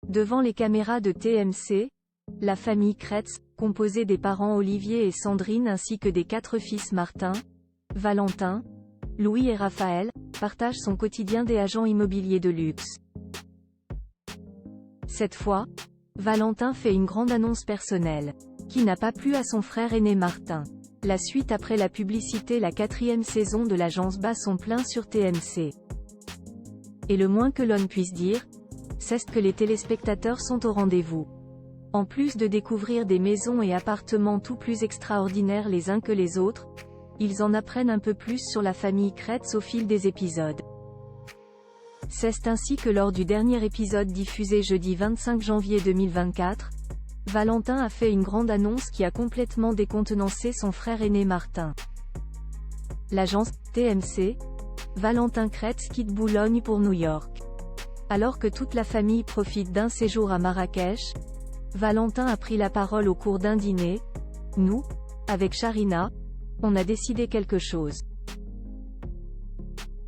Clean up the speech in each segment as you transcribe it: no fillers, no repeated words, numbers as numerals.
Devant les caméras de TMC, la famille Kretz, composée des parents Olivier et Sandrine ainsi que des 4 fils Martin, Valentin, Louis et Raphaël, partage son quotidien des agents immobiliers de luxe. Cette fois, Valentin fait une grande annonce personnelle, qui n'a pas plu à son frère aîné Martin. La suite après la publicité. La 4e saison de l'agence bat son plein sur TMC. Et le moins que l'on puisse dire, c'est que les téléspectateurs sont au rendez-vous. En plus de découvrir des maisons et appartements tout plus extraordinaires les uns que les autres, ils en apprennent un peu plus sur la famille Kretz au fil des épisodes. C'est ainsi que lors du dernier épisode diffusé jeudi 25 janvier 2024, Valentin a fait une grande annonce qui a complètement décontenancé son frère aîné Martin. L'agence TMC, Valentin Kretz quitte Boulogne pour New York. Alors que toute la famille profite d'un séjour à Marrakech, Valentin a pris la parole au cours d'un dîner. Nous, avec Sharina, on a décidé quelque chose.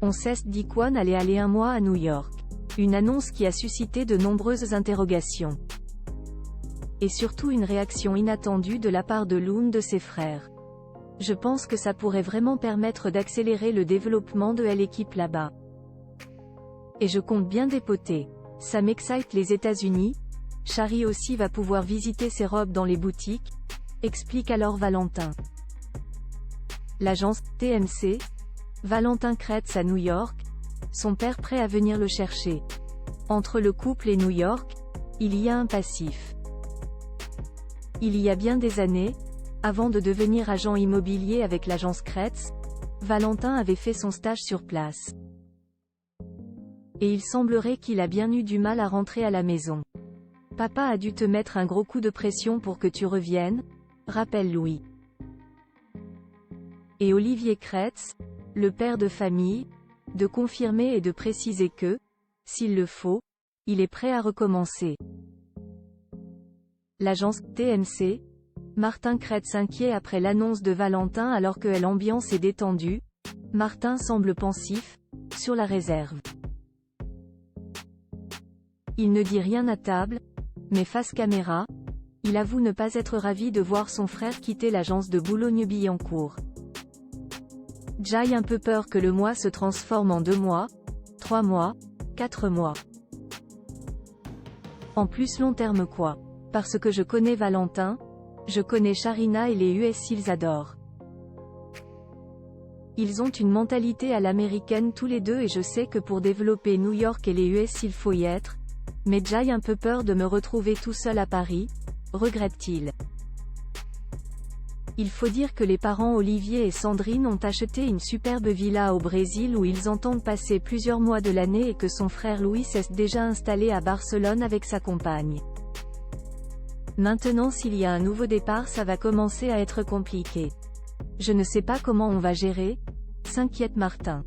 On s'est dit qu'on allait aller un mois à New York. Une annonce qui a suscité de nombreuses interrogations. Et surtout une réaction inattendue de la part de l'un de ses frères. Je pense que ça pourrait vraiment permettre d'accélérer le développement de l'équipe là-bas. Et je compte bien dépoter. Ça m'excite les États-Unis. Shari aussi va pouvoir visiter ses robes dans les boutiques, explique alors Valentin. L'agence TMC, Valentin Kretz à New York, son père prêt à venir le chercher. Entre le couple et New York, il y a un passif. Il y a bien des années, avant de devenir agent immobilier avec l'agence Kretz, Valentin avait fait son stage sur place. Et il semblerait qu'il a bien eu du mal à rentrer à la maison. Papa a dû te mettre un gros coup de pression pour que tu reviennes, rappelle Louis. Et Olivier Kretz, le père de famille, de confirmer et de préciser que, s'il le faut, il est prêt à recommencer. L'agence TMC, Martin Kretz inquiet après l'annonce de Valentin alors que l'ambiance est détendue, Martin semble pensif, sur la réserve. Il ne dit rien à table, mais face caméra, il avoue ne pas être ravi de voir son frère quitter l'agence de Boulogne-Billancourt. J'ai un peu peur que le mois se transforme en 2 mois, 3 mois, 4 mois. En plus long terme quoi. Parce que je connais Valentin, je connais Sharina et les US ils adorent. Ils ont une mentalité à l'américaine tous les deux et je sais que pour développer New York et les US il faut y être, mais j'ai un peu peur de me retrouver tout seul à Paris, regrette-t-il. Il faut dire que les parents Olivier et Sandrine ont acheté une superbe villa au Brésil où ils entendent passer plusieurs mois de l'année et que son frère Louis s'est déjà installé à Barcelone avec sa compagne. Maintenant s'il y a un nouveau départ ça va commencer à être compliqué. Je ne sais pas comment on va gérer, s'inquiète Martin.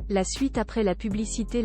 La suite après la publicité.